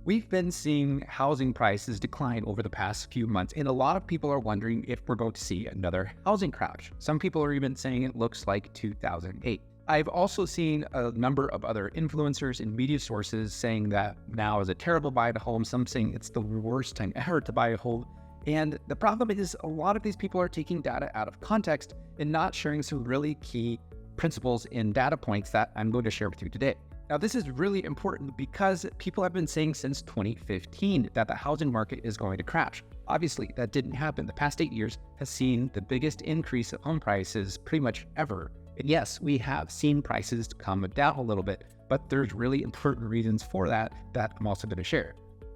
We've been seeing housing prices decline over the past few months, and a lot of people are wondering if we're going to see another housing crash. Some people are even saying it looks like 2008. I've also seen a number of other influencers and media sources saying that now is a terrible buy to home, some saying it's the worst time ever to buy a home. And the problem is a lot of these people are taking data out of context and not sharing some really key principles and data points that I'm going to share with you today. Now, this is really important because people have been saying since 2015 that the housing market is going to crash. Obviously, that didn't happen. The past 8 years has seen the biggest increase of home prices pretty much ever. And yes, we have seen prices come down a little bit, but there's really important reasons for that I'm also going to share.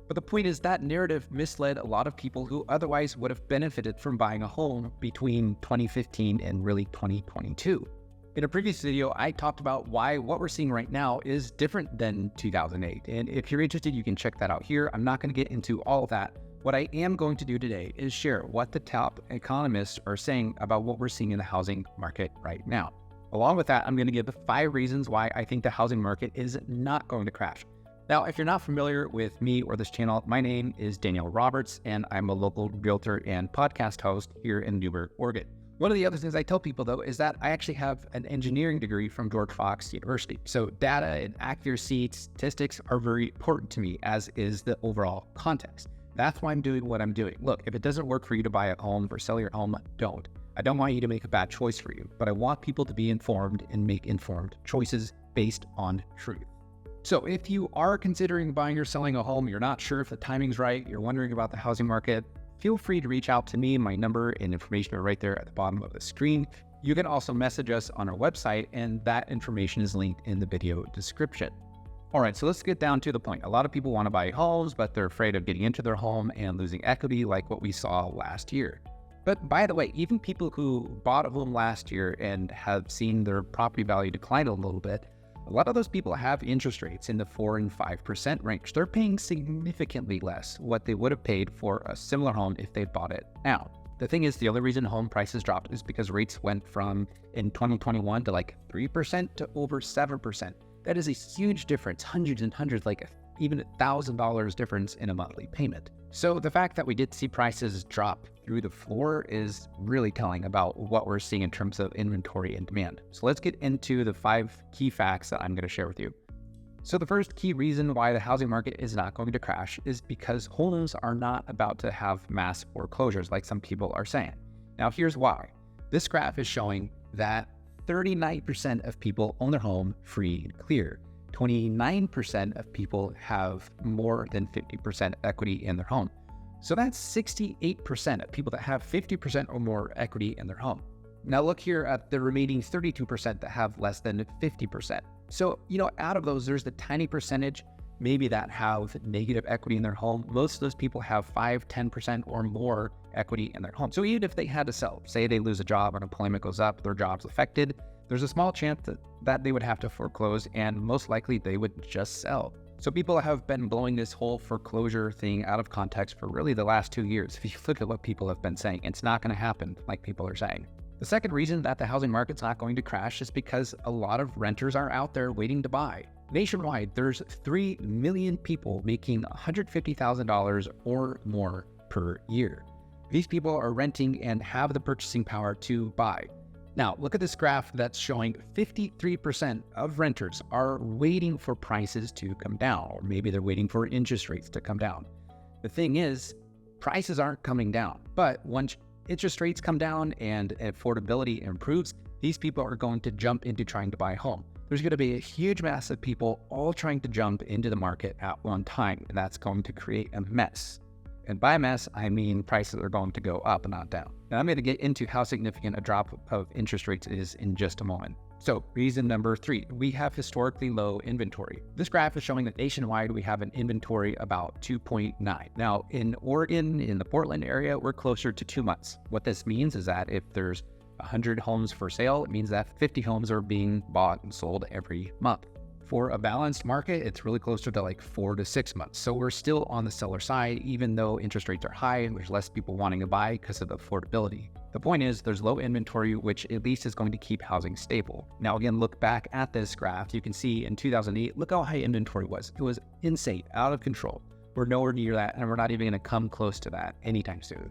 But the point is that narrative misled a lot of people who otherwise would have benefited from buying a home between 2015 and really 2022. In a previous video, I talked about why what we're seeing right now is different than 2008. And if you're interested, you can check that out here. I'm not going to get into all of that. What I am going to do today is share what the top economists are saying about what we're seeing in the housing market right now. Along with that, I'm going to give 5 reasons why I think the housing market is not going to crash. Now, if you're not familiar with me or this channel, my name is Daniel Roberts, and I'm a local realtor and podcast host here in Newberg, Oregon. One of the other things I tell people, though, is that I actually have an engineering degree from George Fox University. So data and accuracy, statistics are very important to me, as is the overall context. That's why I'm doing what I'm doing. Look, if it doesn't work for you to buy a home or sell your home, don't. I don't want you to make a bad choice for you, but I want people to be informed and make informed choices based on truth. So if you are considering buying or selling a home, you're not sure if the timing's right, you're wondering about the housing market, feel free to reach out to me. My number and information are right there at the bottom of the screen. You can also message us on our website, and that information is linked in the video description. All right, so let's get down to the point. A lot of people want to buy homes, but they're afraid of getting into their home and losing equity like what we saw last year. But by the way, even people who bought a home last year and have seen their property value decline a little bit, a lot of those people have interest rates in the 4 and 5% range. They're paying significantly less what they would have paid for a similar home if they bought it now. The thing is, the only reason home prices dropped is because rates went from, in 2021, to like 3% to over 7%. That is a huge difference, hundreds and hundreds, like even $1,000 difference in a monthly payment. So the fact that we did see prices drop through the floor is really telling about what we're seeing in terms of inventory and demand. So let's get into the 5 key facts that I'm going to share with you. So the first key reason why the housing market is not going to crash is because homes are not about to have mass foreclosures like some people are saying. Now here's why. This graph is showing that 39% of people own their home free and clear. 29% of people have more than 50% equity in their home. So that's 68% of people that have 50% or more equity in their home. Now look here at the remaining 32% that have less than 50%. So, out of those, there's the tiny percentage maybe that have negative equity in their home. Most of those people have 5, 10% or more equity in their home. So even if they had to sell, say they lose a job, unemployment goes up, their job's affected, there's a small chance that they would have to foreclose, and most likely they would just sell. So people have been blowing this whole foreclosure thing out of context for really the last 2 years. If you look at what people have been saying, it's not going to happen like people are saying. The second reason that the housing market's not going to crash is because a lot of renters are out there waiting to buy. Nationwide, there's 3 million people making $150,000 or more per year. These people are renting and have the purchasing power to buy. Now, look at this graph that's showing 53% of renters are waiting for prices to come down, or maybe they're waiting for interest rates to come down. The thing is, prices aren't coming down, but once interest rates come down and affordability improves, these people are going to jump into trying to buy a home. There's going to be a huge mass of people all trying to jump into the market at one time, and that's going to create a mess. And by mess, I mean prices are going to go up and not down. Now I'm going to get into how significant a drop of interest rates is in just a moment. So reason number 3, we have historically low inventory. This graph is showing that nationwide we have an inventory about 2.9. Now in Oregon, in the Portland area, we're closer to 2 months. What this means is that if there's 100 homes for sale, it means that 50 homes are being bought and sold every month. For a balanced market, it's really closer to like 4 to 6 months. So we're still on the seller side, even though interest rates are high and there's less people wanting to buy because of the affordability. The point is there's low inventory, which at least is going to keep housing stable. Now, again, look back at this graph. You can see in 2008, look how high inventory was. It was insane, out of control. We're nowhere near that, and we're not even going to come close to that anytime soon.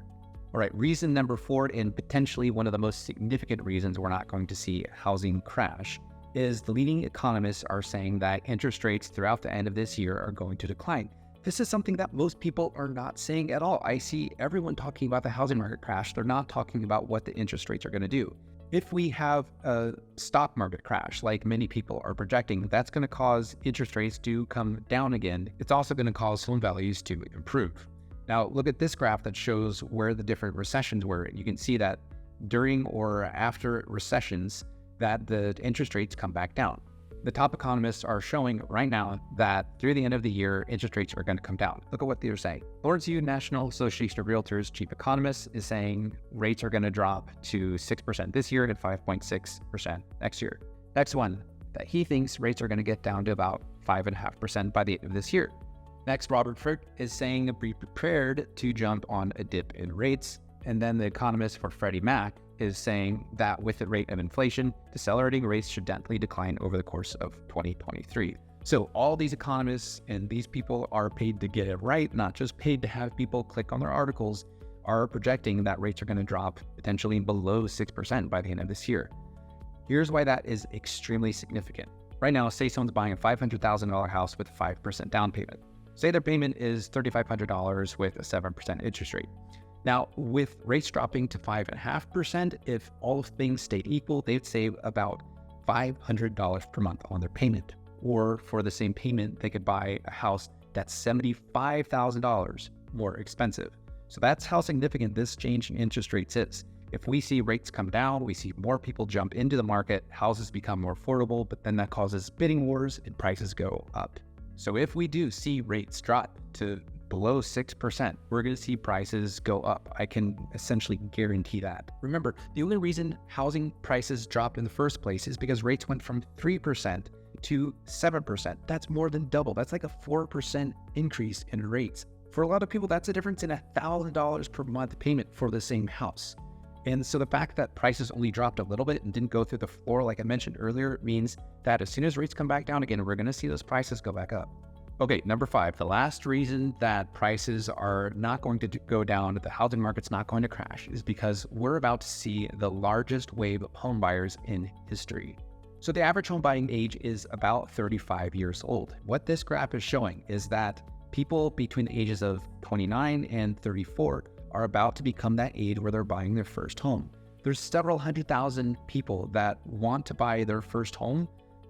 All right, reason number 4, and potentially one of the most significant reasons we're not going to see a housing crash, is the leading economists are saying that interest rates throughout the end of this year are going to decline. This is something that most people are not saying at all. I see everyone talking about the housing market crash. They're not talking about what the interest rates are going to do. If we have a stock market crash, like many people are projecting, that's going to cause interest rates to come down again. It's also going to cause home values to improve. Now, look at this graph that shows where the different recessions were. You can see that during or after recessions, that the interest rates come back down. The top economists are showing right now that through the end of the year, interest rates are going to come down. Look at what they're saying. Lawrence Yun, National Association of Realtors chief economist, is saying rates are going to drop to 6% this year and 5.6% next year. Next one, that he thinks rates are going to get down to about 5.5% by the end of this year. Next, Robert Frick is saying be prepared to jump on a dip in rates. And then the economist for Freddie Mac is saying that with the rate of inflation, decelerating rates should gently decline over the course of 2023. So all these economists and these people are paid to get it right, not just paid to have people click on their articles, are projecting that rates are going to drop potentially below 6% by the end of this year. Here's why that is extremely significant. Right now, say someone's buying a $500,000 house with a 5% down payment. Say their payment is $3,500 with a 7% interest rate. Now, with rates dropping to 5.5%, if all things stayed equal, they'd save about $500 per month on their payment. Or for the same payment, they could buy a house that's $75,000 more expensive. So that's how significant this change in interest rates is. If we see rates come down, we see more people jump into the market, houses become more affordable, but then that causes bidding wars and prices go up. So if we do see rates drop to below 6%, we're going to see prices go up. I can essentially guarantee that. Remember, the only reason housing prices dropped in the first place is because rates went from 3% to 7%. That's more than double. That's like a 4% increase in rates. For a lot of people, that's a difference in $1,000 per month payment for the same house. And so the fact that prices only dropped a little bit and didn't go through the floor like I mentioned earlier means that as soon as rates come back down again, we're going to see those prices go back up. Okay, number 5, the last reason that prices are not going to go down, the housing market's not going to crash, is because we're about to see the largest wave of home buyers in history. So the average home buying age is about 35 years old. What this graph is showing is that people between the ages of 29 and 34 are about to become that age where they're buying their first home. There's several 100,000 people that want to buy their first home,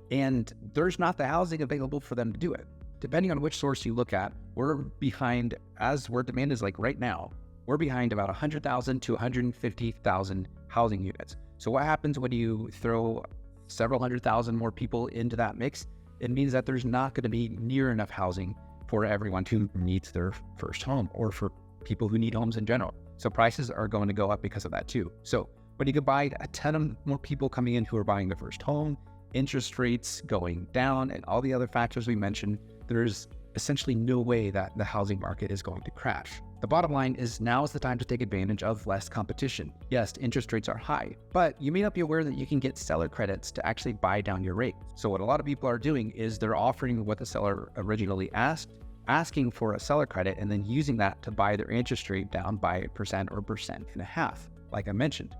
and there's not the housing available for them to do it. Depending on which source you look at, we're behind, as where demand is like right now, we're behind about 100,000 to 150,000 housing units. So what happens when you throw several 100,000 more people into that mix? It means that there's not going to be near enough housing for everyone who needs their first home or for people who need homes in general. So prices are going to go up because of that too. So when you combine a ton of more people coming in who are buying their first home, interest rates going down, and all the other factors we mentioned, there's essentially no way that the housing market is going to crash. The bottom line is now is the time to take advantage of less competition. Yes, interest rates are high, but you may not be aware that you can get seller credits to actually buy down your rate. So what a lot of people are doing is they're offering what the seller originally asked, asking for a seller credit, and then using that to buy their interest rate down by 1% or 1.5%, like I mentioned.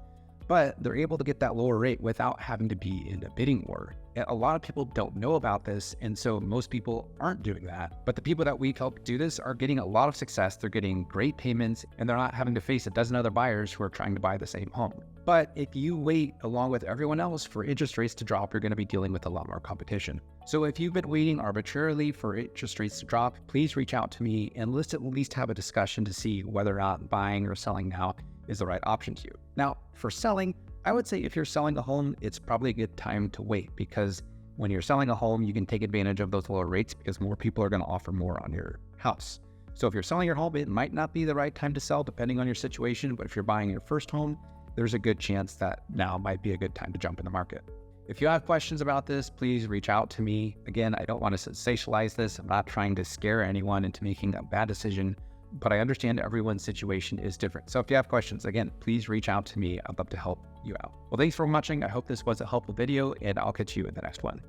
But they're able to get that lower rate without having to be in a bidding war. A lot of people don't know about this, and so most people aren't doing that. But the people that we've helped do this are getting a lot of success. They're getting great payments, and they're not having to face a dozen other buyers who are trying to buy the same home. But if you wait along with everyone else for interest rates to drop, you're going to be dealing with a lot more competition. So if you've been waiting arbitrarily for interest rates to drop, please reach out to me and let's at least have a discussion to see whether or not buying or selling now is the right option to you. Now, for selling, I would say if you're selling a home, it's probably a good time to wait, because when you're selling a home, you can take advantage of those lower rates because more people are going to offer more on your house. So if you're selling your home, it might not be the right time to sell depending on your situation, but if you're buying your first home, there's a good chance that now might be a good time to jump in the market. If you have questions about this, please reach out to me. Again, I don't want to sensationalize this. I'm not trying to scare anyone into making a bad decision, but I understand everyone's situation is different. So if you have questions, again, please reach out to me. I'd love to help you out. Well, thanks for watching. I hope this was a helpful video, and I'll catch you in the next one.